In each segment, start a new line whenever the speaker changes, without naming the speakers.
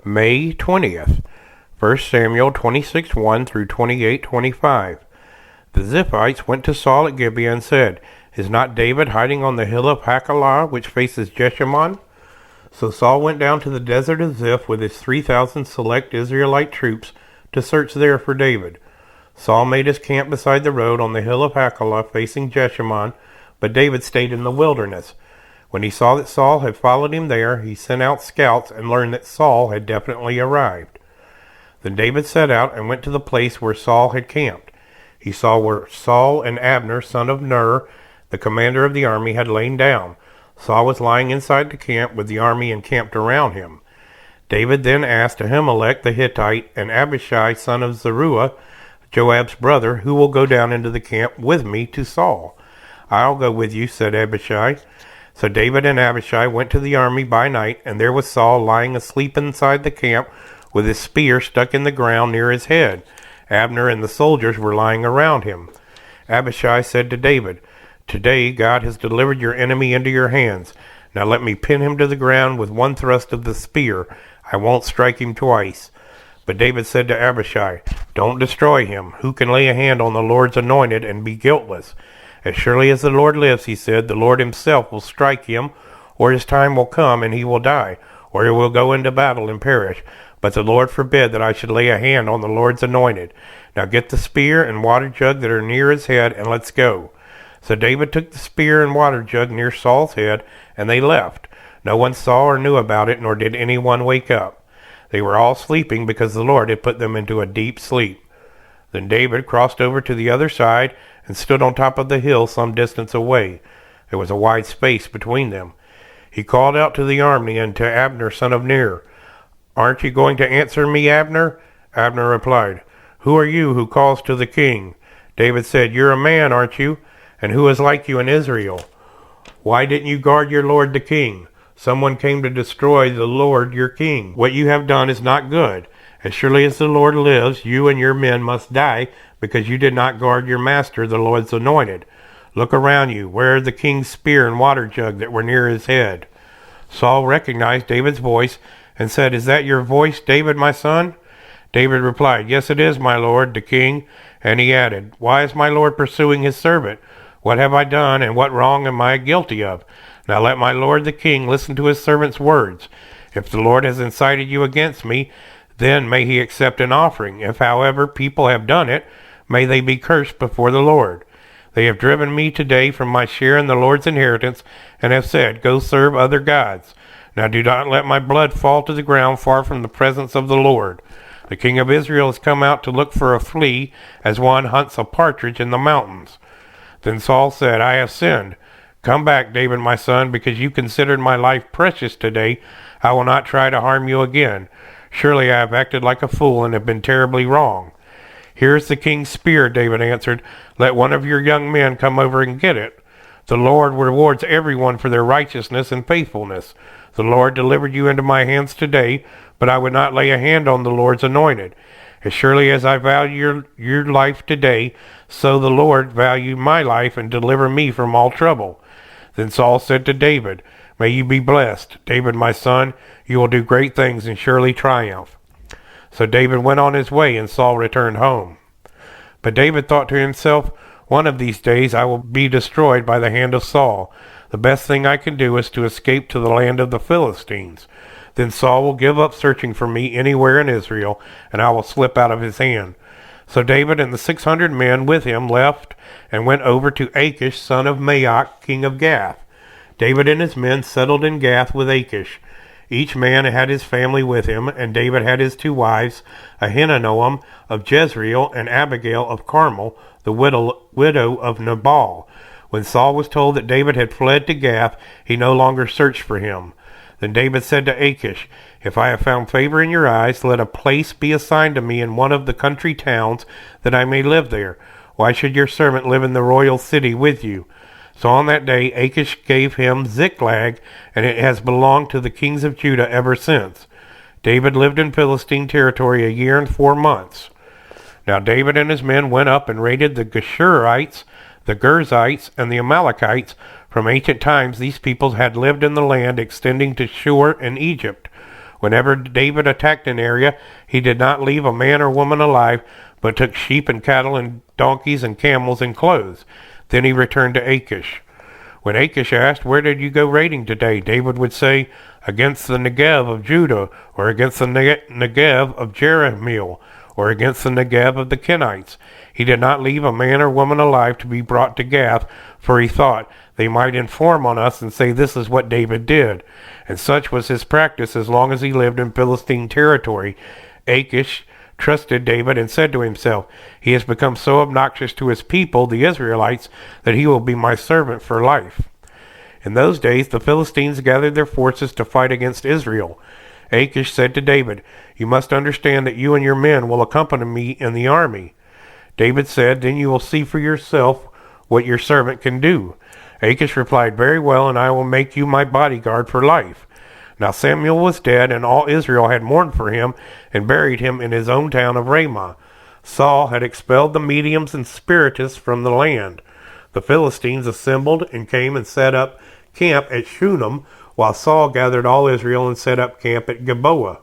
May 20th, 1 Samuel 26:1 through 28:25. The Ziphites went to Saul at Gibeah and said, "Is not David hiding on the hill of Hachilah, which faces Jeshimon?" So Saul went down to the desert of Ziph with his 3,000 select Israelite troops to search there for David. Saul made his camp beside the road on the hill of Hachilah facing Jeshimon, but David stayed in the wilderness. When he saw that Saul had followed him there, he sent out scouts and learned that Saul had definitely arrived. Then David set out and went to the place where Saul had camped. He saw where Saul and Abner, son of Ner, the commander of the army, had lain down. Saul was lying inside the camp with the army encamped around him. David then asked Ahimelech the Hittite and Abishai, son of Zeruiah, Joab's brother, "Who will go down into the camp with me to Saul?" "I'll go with you," said Abishai. So David and Abishai went to the army by night, and there was Saul lying asleep inside the camp with his spear stuck in the ground near his head. Abner and the soldiers were lying around him. Abishai said to David, "Today God has delivered your enemy into your hands. Now let me pin him to the ground with one thrust of the spear. I won't strike him twice." But David said to Abishai, "Don't destroy him. Who can lay a hand on the Lord's anointed and be guiltless? As surely as the Lord lives," he said, "the Lord himself will strike him, or his time will come and he will die, or he will go into battle and perish. But the Lord forbid that I should lay a hand on the Lord's anointed. Now get the spear and water jug that are near his head, and let's go." So David took the spear and water jug near Saul's head, and they left. No one saw or knew about it, nor did anyone wake up. They were all sleeping because the Lord had put them into a deep sleep. Then David crossed over to the other side and stood on top of the hill some distance away. There was a wide space between them. He called out to the army and to Abner, son of Ner, "Aren't you going to answer me, Abner?" Abner replied, "Who are you who calls to the king?" David said, "You're a man, aren't you? And who is like you in Israel? Why didn't you guard your lord the king? Someone came to destroy the Lord your king. What you have done is not good. As surely as the Lord lives, you and your men must die, because you did not guard your master, the Lord's anointed. Look around you. Where are the king's spear and water jug that were near his head?" Saul recognized David's voice and said, "Is that your voice, David, my son?" David replied, "Yes, it is, my lord, the king." And he added, "Why is my lord pursuing his servant? What have I done, and what wrong am I guilty of? Now let my lord the king listen to his servant's words. If the Lord has incited you against me, then may he accept an offering. If, however, people have done it, may they be cursed before the Lord. They have driven me today from my share in the Lord's inheritance, and have said, 'Go serve other gods.' Now do not let my blood fall to the ground far from the presence of the Lord. The king of Israel has come out to look for a flea, as one hunts a partridge in the mountains." Then Saul said, "I have sinned. Come back, David, my son, because you considered my life precious today. I will not try to harm you again. Surely I have acted like a fool and have been terribly wrong." "Here is the king's spear," David answered. "Let one of your young men come over and get it. The Lord rewards everyone for their righteousness and faithfulness. The Lord delivered you into my hands today, but I would not lay a hand on the Lord's anointed. As surely as I value your life today, so the Lord value my life and deliver me from all trouble." Then Saul said to David, "May you be blessed. David, my son, you will do great things and surely triumph." So David went on his way, and Saul returned home. But David thought to himself, "One of these days I will be destroyed by the hand of Saul. The best thing I can do is to escape to the land of the Philistines. Then Saul will give up searching for me anywhere in Israel, and I will slip out of his hand." So David and the 600 men with him left and went over to Achish, son of Maoch, king of Gath. David and his men settled in Gath with Achish. Each man had his family with him, and David had his 2 wives, Ahinoam of Jezreel and Abigail of Carmel, the widow of Nabal. When Saul was told that David had fled to Gath, he no longer searched for him. Then David said to Achish, "If I have found favor in your eyes, let a place be assigned to me in one of the country towns, that I may live there. Why should your servant live in the royal city with you?" So on that day Achish gave him Ziklag, and it has belonged to the kings of Judah ever since. David lived in Philistine territory 1 year and 4 months. Now David and his men went up and raided the Geshurites, the Girzites, and the Amalekites. From ancient times these peoples had lived in the land extending to Shur and Egypt. Whenever David attacked an area, he did not leave a man or woman alive, but took sheep and cattle and donkeys and camels and clothes. Then he returned to Achish. When Achish asked, "Where did you go raiding today?" David would say, "Against the Negev of Judah, or against the Negev of Jerahmeel, or against the Negev of the Kenites." He did not leave a man or woman alive to be brought to Gath, for he thought, they might inform on us and say this is what David did. And such was his practice as long as he lived in Philistine territory. Achish trusted David and said to himself, "He has become so obnoxious to his people, the Israelites, that he will be my servant for life." In those days the Philistines gathered their forces to fight against Israel. Achish said to David, "You must understand that you and your men will accompany me in the army." David said, "Then you will see for yourself what your servant can do." Achish replied, "Very well, and I will make you my bodyguard for life." Now Samuel was dead, and all Israel had mourned for him and buried him in his own town of Ramah. Saul had expelled the mediums and spiritists from the land. The Philistines assembled and came and set up camp at Shunem, while Saul gathered all Israel and set up camp at Gilboa.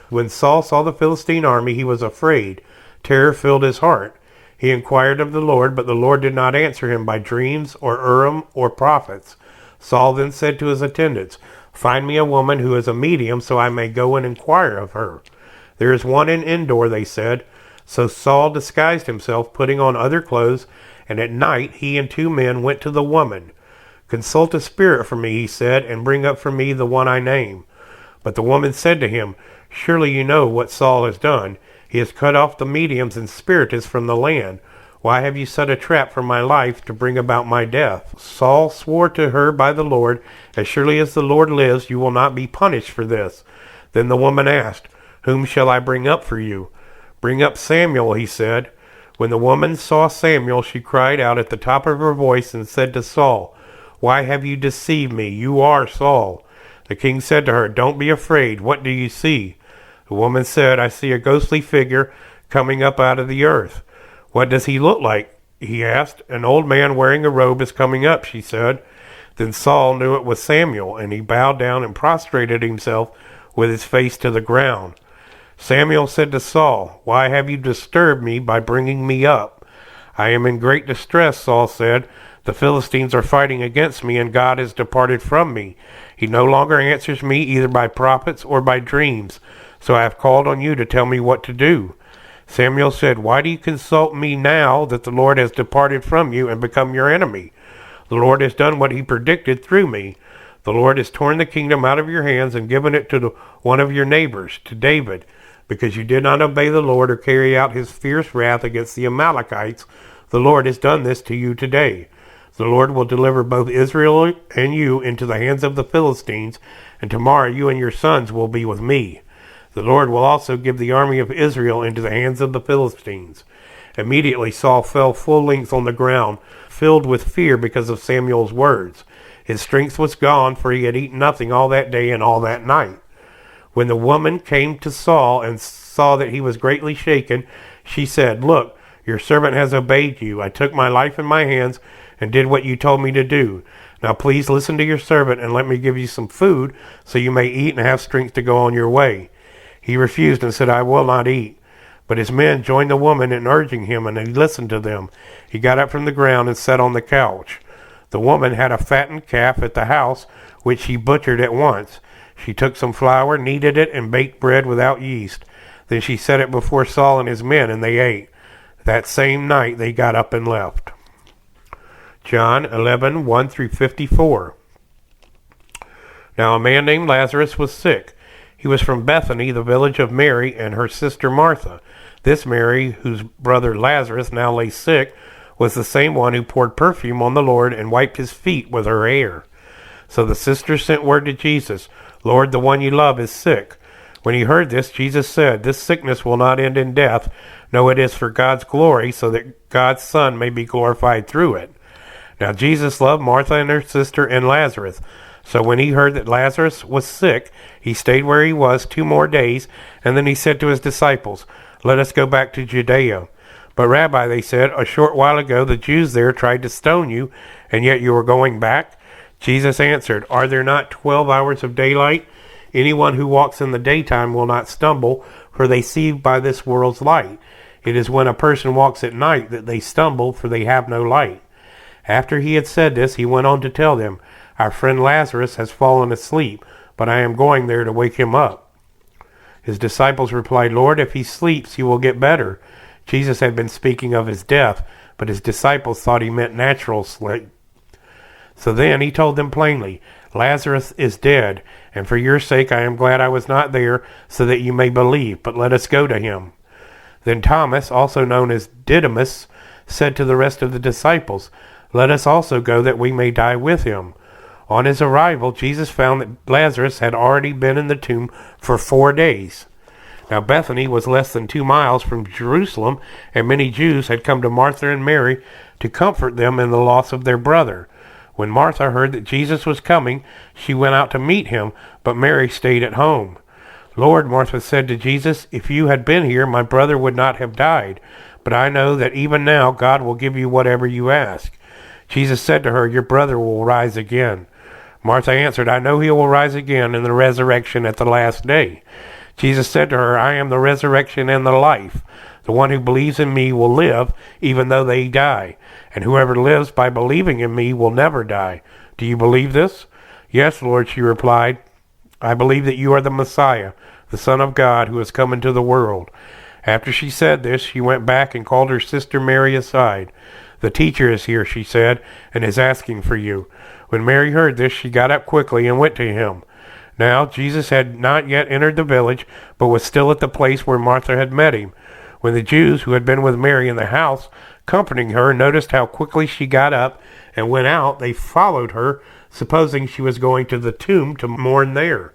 When Saul saw the Philistine army, he was afraid. Terror filled his heart. He inquired of the Lord, but the Lord did not answer him by dreams or Urim or prophets. Saul then said to his attendants, "Find me a woman who is a medium, so I may go and inquire of her." "There is one in Endor," they said. So Saul disguised himself, putting on other clothes, and at night he and 2 men went to the woman. "Consult a spirit for me," he said, "and bring up for me the one I name." But the woman said to him, "Surely you know what Saul has done. He has cut off the mediums and spiritists from the land. Why have you set a trap for my life to bring about my death?" Saul swore to her by the Lord, "As surely as the Lord lives, you will not be punished for this." Then the woman asked, "Whom shall I bring up for you?" "Bring up Samuel," he said. When the woman saw Samuel, she cried out at the top of her voice and said to Saul, "Why have you deceived me? You are Saul." The king said to her, "Don't be afraid. What do you see?" The woman said, "I see a ghostly figure coming up out of the earth." "What does he look like?" he asked. "An old man wearing a robe is coming up," she said. Then Saul knew it was Samuel, and he bowed down and prostrated himself with his face to the ground. Samuel said to Saul, "Why have you disturbed me by bringing me up?" "I am in great distress," Saul said. "The Philistines are fighting against me, and God has departed from me. He no longer answers me either by prophets or by dreams. So I have called on you to tell me what to do." Samuel said, "Why do you consult me now that the Lord has departed from you and become your enemy? The Lord has done what he predicted through me. The Lord has torn the kingdom out of your hands and given it to one of your neighbors, to David, because you did not obey the Lord or carry out his fierce wrath against the Amalekites. The Lord has done this to you today. The Lord will deliver both Israel and you into the hands of the Philistines, and tomorrow you and your sons will be with me. The Lord will also give the army of Israel into the hands of the Philistines." Immediately Saul fell full length on the ground, filled with fear because of Samuel's words. His strength was gone, for he had eaten nothing all that day and all that night. When the woman came to Saul and saw that he was greatly shaken, she said, "Look, your servant has obeyed you. I took my life in my hands and did what you told me to do. Now please listen to your servant and let me give you some food so you may eat and have strength to go on your way." He refused and said, "I will not eat." But his men joined the woman in urging him, and he listened to them. He got up from the ground and sat on the couch. The woman had a fattened calf at the house, which she butchered at once. She took some flour, kneaded it, and baked bread without yeast. Then she set it before Saul and his men, and they ate. That same night they got up and left. John 11:1 through 54. Now a man named Lazarus was sick. He was from Bethany, the village of Mary and her sister Martha. This Mary, whose brother Lazarus now lay sick, was the same one who poured perfume on the Lord and wiped his feet with her hair. So the sisters sent word to Jesus, "Lord, the one you love is sick." When he heard this, Jesus said, "This sickness will not end in death. No, it is for God's glory, so that God's Son may be glorified through it." Now Jesus loved Martha and her sister and Lazarus. So when he heard that Lazarus was sick, he stayed where he was 2 more days, and then he said to his disciples, "Let us go back to Judea." "But Rabbi," they said, "a short while ago the Jews there tried to stone you, and yet you are going back?" Jesus answered, "Are there not 12 hours of daylight? Anyone who walks in the daytime will not stumble, for they see by this world's light. It is when a person walks at night that they stumble, for they have no light." After he had said this, he went on to tell them, "Our friend Lazarus has fallen asleep, but I am going there to wake him up." His disciples replied, "Lord, if he sleeps, he will get better." Jesus had been speaking of his death, but his disciples thought he meant natural sleep. So then he told them plainly, "Lazarus is dead, and for your sake I am glad I was not there, so that you may believe, but let us go to him." Then Thomas, also known as Didymus, said to the rest of the disciples, "Let us also go, that we may die with him." On his arrival, Jesus found that Lazarus had already been in the tomb for 4 days. Now Bethany was less than 2 miles from Jerusalem, and many Jews had come to Martha and Mary to comfort them in the loss of their brother. When Martha heard that Jesus was coming, she went out to meet him, but Mary stayed at home. "Lord," Martha said to Jesus, "if you had been here, my brother would not have died. But I know that even now God will give you whatever you ask." Jesus said to her, "Your brother will rise again." Martha answered, "I know he will rise again in the resurrection at the last day." Jesus said to her, "I am the resurrection and the life. The one who believes in me will live, even though they die. And whoever lives by believing in me will never die. Do you believe this?" "Yes, Lord," she replied. "I believe that you are the Messiah, the Son of God, who has come into the world." After she said this, she went back and called her sister Mary aside. "The teacher is here," she said, "and is asking for you." When Mary heard this, she got up quickly and went to him. Now Jesus had not yet entered the village, but was still at the place where Martha had met him. When the Jews who had been with Mary in the house, comforting her, noticed how quickly she got up and went out, they followed her, supposing she was going to the tomb to mourn there.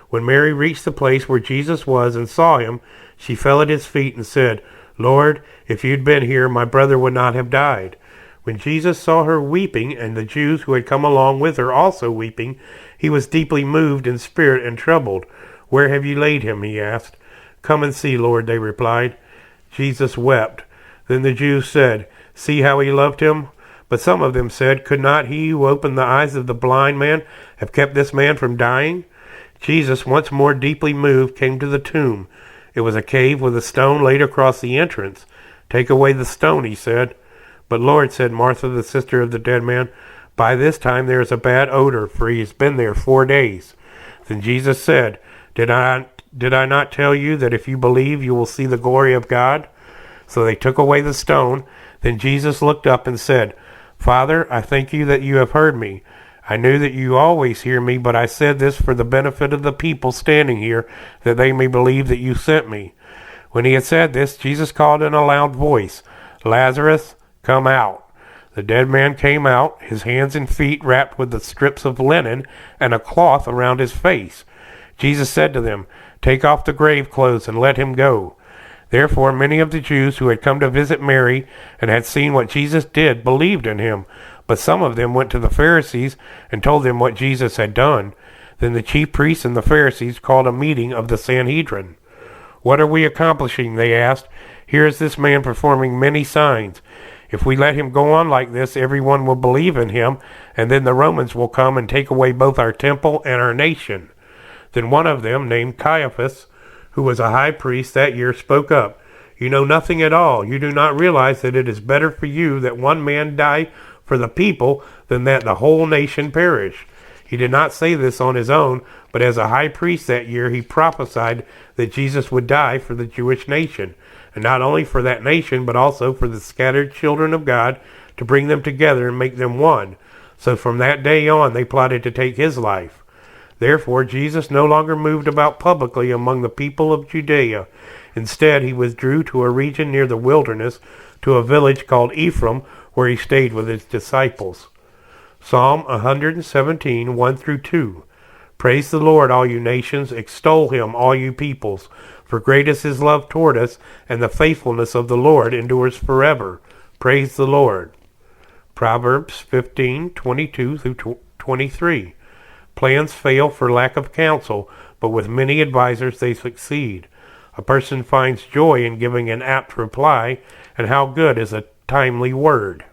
When Mary reached the place where Jesus was and saw him, she fell at his feet and said, "Lord, if you'd been here, my brother would not have died." When Jesus saw her weeping, and the Jews who had come along with her also weeping, he was deeply moved in spirit and troubled. "Where have you laid him?" he asked. "Come and see, Lord," they replied. Jesus wept. Then the Jews said, "See how he loved him?" But some of them said, "Could not he who opened the eyes of the blind man have kept this man from dying?" Jesus, once more deeply moved, came to the tomb. It was a cave with a stone laid across the entrance. "Take away the stone," he said. "But Lord," said Martha, the sister of the dead man, "by this time there is a bad odor, for he has been there 4 days." Then Jesus said, Did I not tell you that if you believe, you will see the glory of God?" So they took away the stone. Then Jesus looked up and said, "Father, I thank you that you have heard me. I knew that you always hear me, but I said this for the benefit of the people standing here, that they may believe that you sent me." When he had said this, Jesus called in a loud voice, "Lazarus, come out." The dead man came out, his hands and feet wrapped with the strips of linen and a cloth around his face. Jesus said to them, "Take off the grave clothes and let him go." Therefore many of the Jews who had come to visit Mary and had seen what Jesus did believed in him, but some of them went to the Pharisees and told them what Jesus had done. Then the chief priests and the Pharisees called a meeting of the Sanhedrin. "What are we accomplishing?" they asked. "Here is this man performing many signs. If we let him go on like this, everyone will believe in him, and then the Romans will come and take away both our temple and our nation." Then one of them, named Caiaphas, who was a high priest that year, spoke up. "You know nothing at all. You do not realize that it is better for you that one man die for the people than that the whole nation perish." He did not say this on his own, but as a high priest that year, he prophesied that Jesus would die for the Jewish nation, and not only for that nation, but also for the scattered children of God, to bring them together and make them one. So from that day on, they plotted to take his life. Therefore, Jesus no longer moved about publicly among the people of Judea. Instead, he withdrew to a region near the wilderness, to a village called Ephraim, where he stayed with his disciples. Psalm 117, 1-2. Praise the Lord, all you nations. Extol him, all you peoples. For great is his love toward us, and the faithfulness of the Lord endures forever. Praise the Lord. Proverbs 15, 22-23. Plans fail for lack of counsel, but with many advisers they succeed. A person finds joy in giving an apt reply, and how good is a timely word.